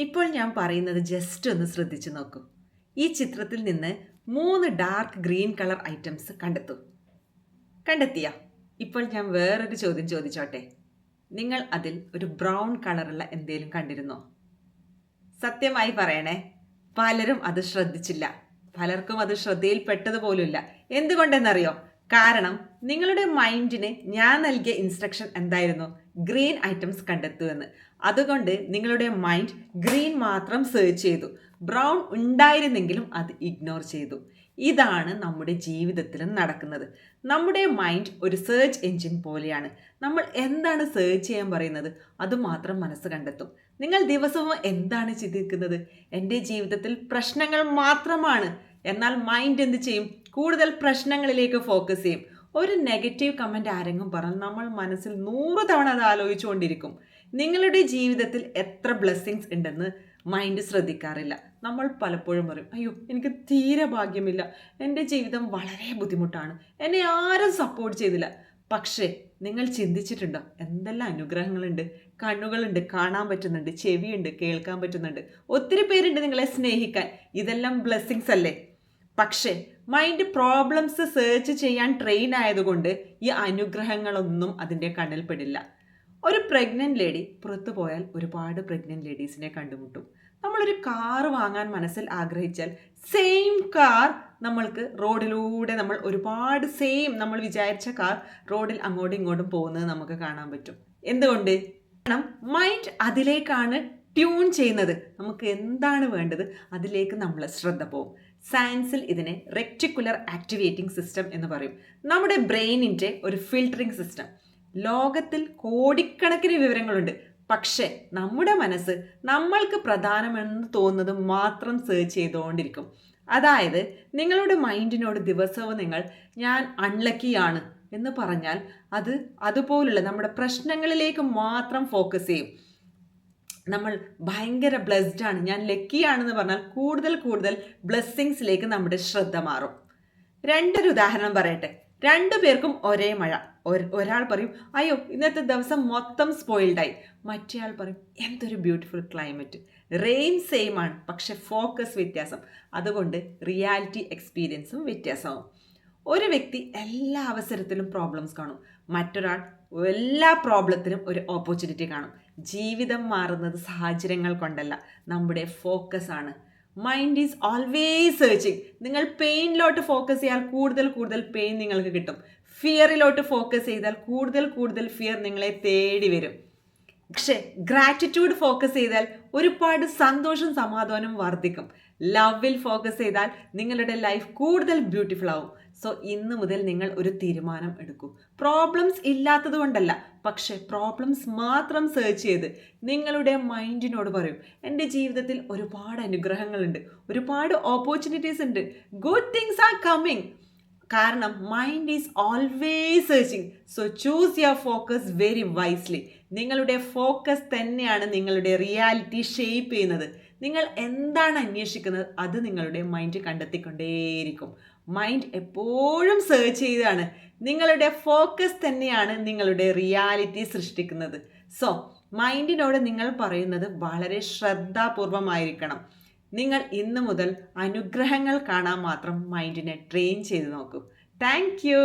ഇപ്പോൾ ഞാൻ പറയുന്നത് ജസ്റ്റ് ഒന്ന് ശ്രദ്ധിച്ചു നോക്കൂ. ഈ ചിത്രത്തിൽ നിന്ന് 3 ഡാർക്ക് ഗ്രീൻ കളർ ഐറ്റംസ് കണ്ടെത്തൂ. കണ്ടെത്തിയോ? ഇപ്പോൾ ഞാൻ വേറൊരു ചോദ്യം ചോദിച്ചോട്ടെ. നിങ്ങൾ അതിൽ ഒരു ബ്രൗൺ കളറുള്ള എന്തേലും കണ്ടിരുന്നോ? സത്യമായി പറയണേ, പലരും അത് ശ്രദ്ധിച്ചില്ല. പലർക്കും അത് ശ്രദ്ധയിൽപ്പെട്ടതുപോലുമില്ല. എന്തുകൊണ്ടെന്നറിയോ? കാരണം നിങ്ങളുടെ മൈൻഡിന് ഞാൻ നൽകിയ ഇൻസ്ട്രക്ഷൻ എന്തായിരുന്നു? ഗ്രീൻ ഐറ്റംസ് കണ്ടെത്തൂ എന്ന്. അതുകൊണ്ട് നിങ്ങളുടെ മൈൻഡ് ഗ്രീൻ മാത്രം സെർച്ച് ചെയ്തു. ബ്രൗൺ ഉണ്ടായിരുന്നെങ്കിലും അത് ഇഗ്നോർ ചെയ്തു. ഇതാണ് നമ്മുടെ ജീവിതത്തിലും നടക്കുന്നത്. നമ്മുടെ മൈൻഡ് ഒരു സെർച്ച് എഞ്ചിൻ പോലെയാണ്. നമ്മൾ എന്താണ് സെർച്ച് ചെയ്യാൻ പറയുന്നത് അതുമാത്രം മനസ്സ് കണ്ടെത്തും. നിങ്ങൾ ദിവസവും എന്താണ് ചിന്തിക്കുന്നത്? എൻ്റെ ജീവിതത്തിൽ പ്രശ്നങ്ങൾ മാത്രമാണ്. എന്നാൽ മൈൻഡ് എന്ത് ചെയ്യും? കൂടുതൽ പ്രശ്നങ്ങളിലേക്ക് ഫോക്കസ് ചെയ്യും. ഒരു നെഗറ്റീവ് കമൻറ്റ് ആരെങ്കിലും പറഞ്ഞാൽ നമ്മൾ മനസ്സിൽ 100 തവണ അത് ആലോചിച്ചുകൊണ്ടിരിക്കും. നിങ്ങളുടെ ജീവിതത്തിൽ എത്ര ബ്ലെസ്സിങ്സ് ഉണ്ടെന്ന് മൈൻഡ് ശ്രദ്ധിക്കാറില്ല. നമ്മൾ പലപ്പോഴും പറയും, അയ്യോ എനിക്ക് തീരെ ഭാഗ്യമില്ല, എൻ്റെ ജീവിതം വളരെ ബുദ്ധിമുട്ടാണ്, എന്നെ ആരും സപ്പോർട്ട് ചെയ്തില്ല. പക്ഷേ നിങ്ങൾ ചിന്തിച്ചിട്ടുണ്ടോ എന്തെല്ലാം അനുഗ്രഹങ്ങളുണ്ട്? കണ്ണുകളുണ്ട്, കാണാൻ പറ്റുന്നുണ്ട്, ചെവിയുണ്ട്, കേൾക്കാൻ പറ്റുന്നുണ്ട്, ഒത്തിരി പേരുണ്ട് നിങ്ങളെ സ്നേഹിക്കാൻ. ഇതെല്ലാം ബ്ലെസ്സിങ്സ് അല്ലേ? പക്ഷേ മൈൻഡ് പ്രോബ്ലംസ് സെർച്ച് ചെയ്യാൻ ട്രെയിൻ ആയതുകൊണ്ട് ഈ അനുഗ്രഹങ്ങളൊന്നും അതിൻ്റെ കണ്ണിൽ പെടില്ല. ഒരു പ്രഗ്നൻറ്റ് ലേഡി പുറത്തു പോയാൽ ഒരുപാട് പ്രഗ്നൻറ്റ് ലേഡീസിനെ കണ്ടുമുട്ടും. നമ്മളൊരു കാർ വാങ്ങാൻ മനസ്സിൽ ആഗ്രഹിച്ചാൽ സെയിം കാർ നമ്മൾക്ക് റോഡിലൂടെ നമ്മൾ ഒരുപാട് നമ്മൾ വിചാരിച്ച കാർ റോഡിൽ അങ്ങോട്ടും ഇങ്ങോട്ടും പോകുന്നത് നമുക്ക് കാണാൻ പറ്റും. എന്തുകൊണ്ട്? കാരണം മൈൻഡ് അതിലേക്കാണ് ട്യൂൺ ചെയ്യുന്നത്. നമുക്ക് എന്താണ് വേണ്ടത് അതിലേക്ക് നമ്മൾ ശ്രദ്ധ പോകും. സയൻസിൽ ഇതിനെ റെക്ടിക്കുലർ ആക്ടിവേറ്റിംഗ് സിസ്റ്റം എന്ന് പറയും. നമ്മുടെ ബ്രെയിനിൻ്റെ ഒരു ഫിൽട്ടറിംഗ് സിസ്റ്റം. ലോകത്തിൽ കോടിക്കണക്കിന് വിവരങ്ങളുണ്ട്. പക്ഷേ നമ്മുടെ മനസ്സ് നമ്മൾക്ക് പ്രധാനമെന്ന് തോന്നുന്നത് മാത്രം സെർച്ച് ചെയ്തുകൊണ്ടിരിക്കും. അതായത് നിങ്ങളുടെ മൈൻഡിനോട് ദിവസവും നിങ്ങൾ ഞാൻ അൺലക്കിയാണ് എന്ന് പറഞ്ഞാൽ അത് അതുപോലുള്ള നമ്മുടെ പ്രശ്നങ്ങളിലേക്ക് മാത്രം ഫോക്കസ് ചെയ്യും. നമ്മൾ ഭയങ്കര ബ്ലെസ്ഡ് ആണ്, ഞാൻ ലക്കിയാണെന്ന് പറഞ്ഞാൽ കൂടുതൽ ബ്ലെസ്സിങ്സിലേക്ക് നമ്മുടെ ശ്രദ്ധ മാറും. രണ്ടൊരു ഉദാഹരണം പറയട്ടെ. 2 പേർക്കും ഒരേ മഴ. ഒരാൾ പറയും, അയ്യോ ഇന്നത്തെ ദിവസം മൊത്തം സ്പോയിൽഡായി. മറ്റേയാൾ പറയും, എന്തൊരു ബ്യൂട്ടിഫുൾ ക്ലൈമറ്റ്. റെയിൻ സെയിം ആണ്, പക്ഷെ ഫോക്കസ് വ്യത്യാസം. അതുകൊണ്ട് റിയാലിറ്റി എക്സ്പീരിയൻസും വ്യത്യാസമാവും. ഒരു വ്യക്തി എല്ലാ അവസരത്തിലും പ്രോബ്ലംസ് കാണും, മറ്റൊരാൾ എല്ലാ പ്രോബ്ലത്തിനും ഒരു ഓപ്പർച്യൂണിറ്റി കാണും. ജീവിതം മാറുന്നത് സാഹചര്യങ്ങൾ കൊണ്ടല്ല, നമ്മുടെ ഫോക്കസ് ആണ്. Mind is always searching. നിങ്ങൾ പെയിനിലോട്ട് ഫോക്കസ് ചെയ്താൽ കൂടുതൽ പെയിൻ നിങ്ങൾക്ക് കിട്ടും. ഫിയറിലോട്ട് ഫോക്കസ് ചെയ്താൽ കൂടുതൽ ഫിയർ നിങ്ങളെ തേടി വരും. പക്ഷേ ഗ്രാറ്റിറ്റ്യൂഡ് ഫോക്കസ് ചെയ്താൽ ഒരുപാട് സന്തോഷം സമാധാനം വർദ്ധിക്കും. ലവിൽ ഫോക്കസ് ചെയ്താൽ നിങ്ങളുടെ ലൈഫ് കൂടുതൽ ബ്യൂട്ടിഫുൾ ആവും. സോ ഇന്ന് മുതൽ നിങ്ങൾ ഒരു തീരുമാനം എടുക്കൂ. പ്രോബ്ലംസ് ഇല്ലാത്തത് കൊണ്ടല്ല, പക്ഷേ പ്രോബ്ലംസ് മാത്രം സെർച്ച് ചെയ്ത് നിങ്ങളുടെ മൈൻഡിനോട് പറയും, എൻ്റെ ജീവിതത്തിൽ ഒരുപാട് അനുഗ്രഹങ്ങളുണ്ട്, ഒരുപാട് ഓപ്പർച്യൂണിറ്റീസ് ഉണ്ട്, ഗുഡ് തിങ്സ് ആർ കമ്മിങ്. കാരണം mind is always searching. So choose your focus very wisely. നിങ്ങളുടെ ഫോക്കസ് തന്നെയാണ് നിങ്ങളുടെ റിയാലിറ്റി ഷേപ്പ് ചെയ്യുന്നത്. നിങ്ങൾ എന്താണ് അന്വേഷിക്കുന്നത് അത് നിങ്ങളുടെ മൈൻഡ് കണ്ടെത്തിക്കൊണ്ടേയിരിക്കും. മൈൻഡ് എപ്പോഴും സെർച്ച് ചെയ്താണ്. നിങ്ങളുടെ ഫോക്കസ് തന്നെയാണ് നിങ്ങളുടെ റിയാലിറ്റി സൃഷ്ടിക്കുന്നത്. സോ മൈൻഡിനോട് നിങ്ങൾ പറയുന്നത് വളരെ ശ്രദ്ധാപൂർവമായിരിക്കണം. നിങ്ങൾ ഇന്ന് മുതൽ അനുഗ്രഹങ്ങൾ കാണാൻ മാത്രം മൈൻഡിനെ ട്രെയിൻ ചെയ്ത് നോക്കൂ. Thank you.